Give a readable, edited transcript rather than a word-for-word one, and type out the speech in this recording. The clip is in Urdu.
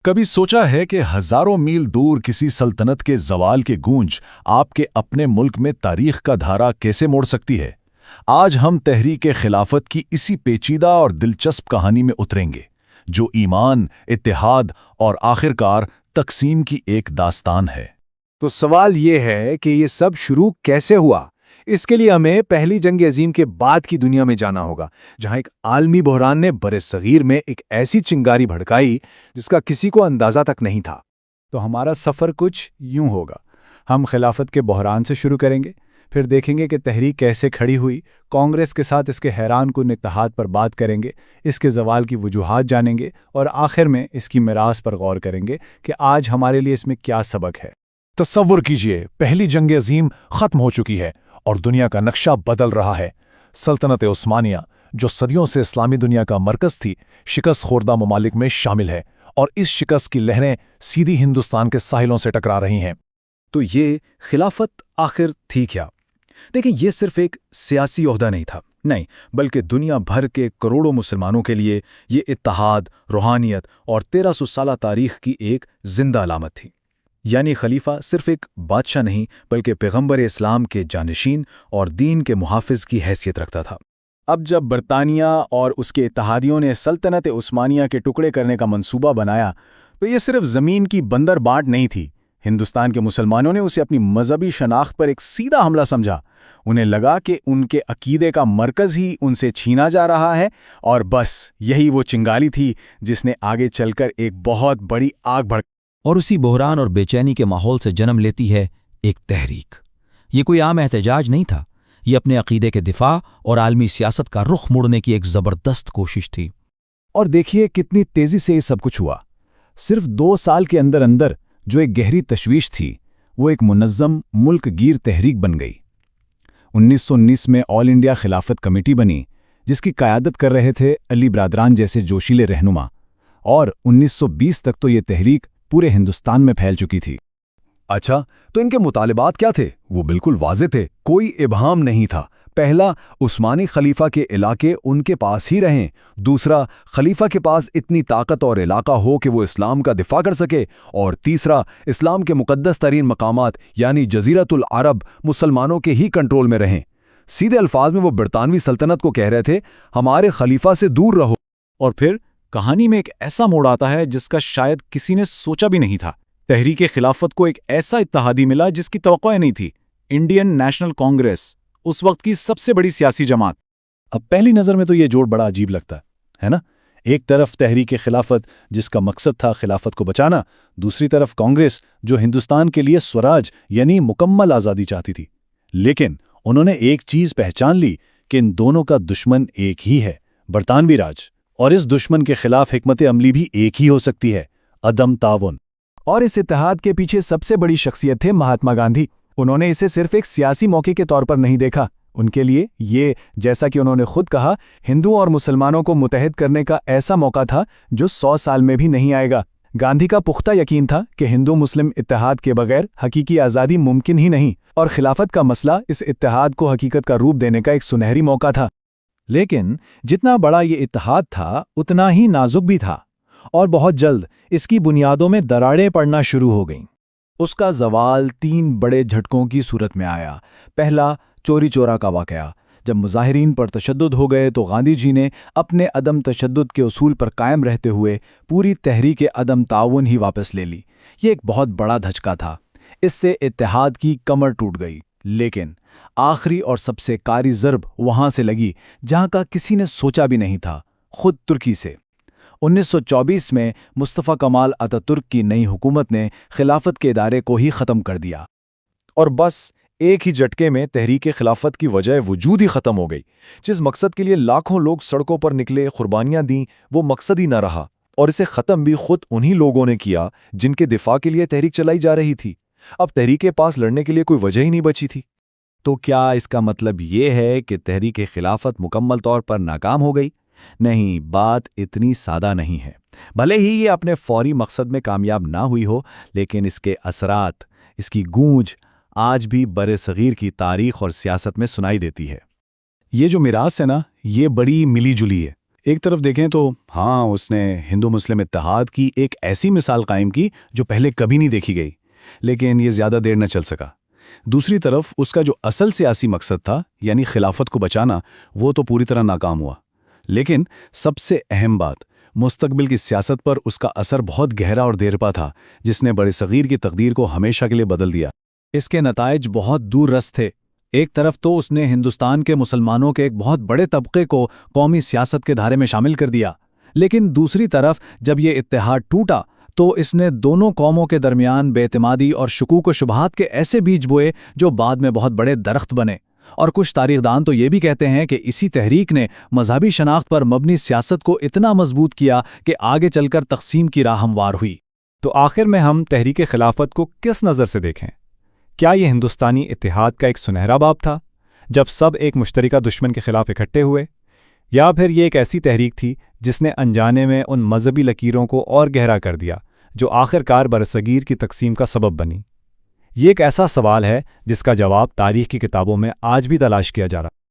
کبھی سوچا ہے کہ ہزاروں میل دور کسی سلطنت کے زوال کے گونج آپ کے اپنے ملک میں تاریخ کا دھارا کیسے موڑ سکتی ہے؟ آج ہم تحریک خلافت کی اسی پیچیدہ اور دلچسپ کہانی میں اتریں گے، جو ایمان، اتحاد اور آخرکار تقسیم کی ایک داستان ہے۔ تو سوال یہ ہے کہ یہ سب شروع کیسے ہوا؟ اس کے لیے ہمیں پہلی جنگ عظیم کے بعد کی دنیا میں جانا ہوگا، جہاں ایک عالمی بحران نے برِ صغیر میں ایک ایسی چنگاری بھڑکائی جس کا کسی کو اندازہ تک نہیں تھا۔ تو ہمارا سفر کچھ یوں ہوگا۔ ہم خلافت کے بحران سے شروع کریں گے، پھر دیکھیں گے کہ تحریک کیسے کھڑی ہوئی، کانگریس کے ساتھ اس کے حیران کن اتحاد پر بات کریں گے، اس کے زوال کی وجوہات جانیں گے، اور آخر میں اس کی میراث پر غور کریں گے کہ آج ہمارے لیے اس میں کیا سبق ہے۔ تصور کیجئے، پہلی جنگ عظیم ختم ہو چکی ہے اور دنیا کا نقشہ بدل رہا ہے۔ سلطنت عثمانیہ، جو صدیوں سے اسلامی دنیا کا مرکز تھی، شکست خوردہ ممالک میں شامل ہے، اور اس شکست کی لہریں سیدھی ہندوستان کے ساحلوں سے ٹکرا رہی ہیں۔ تو یہ خلافت آخر تھی کیا؟ دیکھیں، یہ صرف ایک سیاسی عہدہ نہیں تھا، نہیں، بلکہ دنیا بھر کے کروڑوں مسلمانوں کے لیے یہ اتحاد، روحانیت اور 1300 سالہ تاریخ کی ایک زندہ علامت تھی۔ یعنی خلیفہ صرف ایک بادشاہ نہیں، بلکہ پیغمبر اسلام کے جانشین اور دین کے محافظ کی حیثیت رکھتا تھا۔ اب جب برطانیہ اور اس کے اتحادیوں نے سلطنت عثمانیہ کے ٹکڑے کرنے کا منصوبہ بنایا، تو یہ صرف زمین کی بندر بانٹ نہیں تھی۔ ہندوستان کے مسلمانوں نے اسے اپنی مذہبی شناخت پر ایک سیدھا حملہ سمجھا۔ انہیں لگا کہ ان کے عقیدے کا مرکز ہی ان سے چھینا جا رہا ہے، اور بس یہی وہ چنگاری تھی جس نے آگے چل کر ایک بہت بڑی آگ بھڑک۔ اور اسی بحران اور بے چینی کے ماحول سے جنم لیتی ہے ایک تحریک۔ یہ کوئی عام احتجاج نہیں تھا، یہ اپنے عقیدے کے دفاع اور عالمی سیاست کا رخ موڑنے کی ایک زبردست کوشش تھی۔ اور دیکھیے کتنی تیزی سے یہ سب کچھ ہوا۔ صرف 2 سال کے اندر اندر جو ایک گہری تشویش تھی، وہ ایک منظم ملک گیر تحریک بن گئی۔ 1919 میں آل انڈیا خلافت کمیٹی بنی، جس کی قیادت کر رہے تھے علی برادران جیسے جوشیلے رہنما، اور 1920 تک تو یہ تحریک پورے ہندوستان میں پھیل چکی تھی۔ اچھا، تو ان کے مطالبات کیا تھے؟ وہ بالکل واضح تھے، کوئی ابہام نہیں تھا۔ پہلا، عثمانی خلیفہ کے علاقے ان کے پاس ہی رہیں۔ دوسرا، خلیفہ کے پاس اتنی طاقت اور علاقہ ہو کہ وہ اسلام کا دفاع کر سکے۔ اور تیسرا، اسلام کے مقدس ترین مقامات یعنی جزیرۃ العرب مسلمانوں کے ہی کنٹرول میں رہیں۔ سیدھے الفاظ میں وہ برطانوی سلطنت کو کہہ رہے تھے، ہمارے خلیفہ سے دور رہو۔ اور پھر کہانی میں ایک ایسا موڑ آتا ہے جس کا شاید کسی نے سوچا بھی نہیں تھا۔ تحریک خلافت کو ایک ایسا اتحادی ملا جس کی توقع نہیں تھی، انڈین نیشنل کانگریس، اس وقت کی سب سے بڑی سیاسی جماعت۔ اب پہلی نظر میں تو یہ جوڑ بڑا عجیب لگتا ہے نا؟ ایک طرف تحریک خلافت جس کا مقصد تھا خلافت کو بچانا، دوسری طرف کانگریس جو ہندوستان کے لیے سوراج یعنی مکمل آزادی چاہتی تھی۔ لیکن انہوں نے ایک چیز پہچان لی کہ ان دونوں کا دشمن ایک ہی ہے، برطانوی راج، اور اس دشمن کے خلاف حکمت عملی بھی ایک ہی ہو سکتی ہے، عدم تعاون۔ اور اس اتحاد کے پیچھے سب سے بڑی شخصیت تھے مہاتما گاندھی۔ انہوں نے اسے صرف ایک سیاسی موقع کے طور پر نہیں دیکھا، ان کے لیے یہ، جیسا کہ انہوں نے خود کہا، ہندوؤں اور مسلمانوں کو متحد کرنے کا ایسا موقع تھا جو 100 سال میں بھی نہیں آئے گا۔ گاندھی کا پختہ یقین تھا کہ ہندو مسلم اتحاد کے بغیر حقیقی آزادی ممکن ہی نہیں، اور خلافت کا مسئلہ اس اتحاد کو حقیقت کا روپ دینے کا ایک سنہری موقع تھا۔ لیکن جتنا بڑا یہ اتحاد تھا، اتنا ہی نازک بھی تھا، اور بہت جلد اس کی بنیادوں میں دراڑیں پڑنا شروع ہو گئیں۔ اس کا زوال 3 بڑے جھٹکوں کی صورت میں آیا۔ پہلا، چوری چورا کا واقعہ۔ جب مظاہرین پر تشدد ہو گئے تو گاندھی جی نے اپنے عدم تشدد کے اصول پر قائم رہتے ہوئے پوری تحریک عدم تعاون ہی واپس لے لی۔ یہ ایک بہت بڑا دھچکا تھا، اس سے اتحاد کی کمر ٹوٹ گئی۔ لیکن آخری اور سب سے کاری ضرب وہاں سے لگی جہاں کا کسی نے سوچا بھی نہیں تھا، خود ترکی سے۔ 1924 میں مصطفیٰ کمال اتاترک کی نئی حکومت نے خلافت کے ادارے کو ہی ختم کر دیا، اور بس ایک ہی جھٹکے میں تحریک خلافت کی وجہ وجود ہی ختم ہو گئی۔ جس مقصد کے لیے لاکھوں لوگ سڑکوں پر نکلے، قربانیاں دیں، وہ مقصد ہی نہ رہا، اور اسے ختم بھی خود انہی لوگوں نے کیا جن کے دفاع کے لیے تحریک چلائی جا رہی تھی۔ اب تحریک کے پاس لڑنے کے لیے کوئی وجہ ہی نہیں بچی تھی۔ تو کیا اس کا مطلب یہ ہے کہ تحریک خلافت مکمل طور پر ناکام ہو گئی؟ نہیں، بات اتنی سادہ نہیں ہے۔ بھلے ہی یہ اپنے فوری مقصد میں کامیاب نہ ہوئی ہو، لیکن اس کے اثرات، اس کی گونج آج بھی برِ صغیر کی تاریخ اور سیاست میں سنائی دیتی ہے۔ یہ جو میراث ہے نا، یہ بڑی ملی جلی ہے۔ ایک طرف دیکھیں تو ہاں اس نے ہندو مسلم اتحاد کی ایک ایسی مثال قائم کی جو پہلے کبھی نہیں دیکھی گئی، لیکن یہ زیادہ دیر نہ چل سکا۔ دوسری طرف اس کا جو اصل سیاسی مقصد تھا یعنی خلافت کو بچانا، وہ تو پوری طرح ناکام ہوا۔ لیکن سب سے اہم بات، مستقبل کی سیاست پر اس کا اثر بہت گہرا اور دیرپا تھا، جس نے بڑے صغیر کی تقدیر کو ہمیشہ کے لیے بدل دیا۔ اس کے نتائج بہت دور رس تھے۔ ایک طرف تو اس نے ہندوستان کے مسلمانوں کے ایک بہت بڑے طبقے کو قومی سیاست کے دھارے میں شامل کر دیا، لیکن دوسری طرف جب یہ اتحاد ٹوٹا تو اس نے دونوں قوموں کے درمیان بے اعتمادی اور شکوک و شبہات کے ایسے بیج بوئے جو بعد میں بہت بڑے درخت بنے۔ اور کچھ تاریخ دان تو یہ بھی کہتے ہیں کہ اسی تحریک نے مذہبی شناخت پر مبنی سیاست کو اتنا مضبوط کیا کہ آگے چل کر تقسیم کی راہ ہموار ہوئی۔ تو آخر میں ہم تحریک خلافت کو کس نظر سے دیکھیں؟ کیا یہ ہندوستانی اتحاد کا ایک سنہرا باب تھا جب سب ایک مشترکہ دشمن کے خلاف اکٹھے ہوئے، یا پھر یہ ایک ایسی تحریک تھی جس نے انجانے میں ان مذہبی لکیروں کو اور گہرا کر دیا جو آخر کار برصغیر کی تقسیم کا سبب بنی؟ یہ ایک ایسا سوال ہے جس کا جواب تاریخ کی کتابوں میں آج بھی تلاش کیا جا رہا ہے۔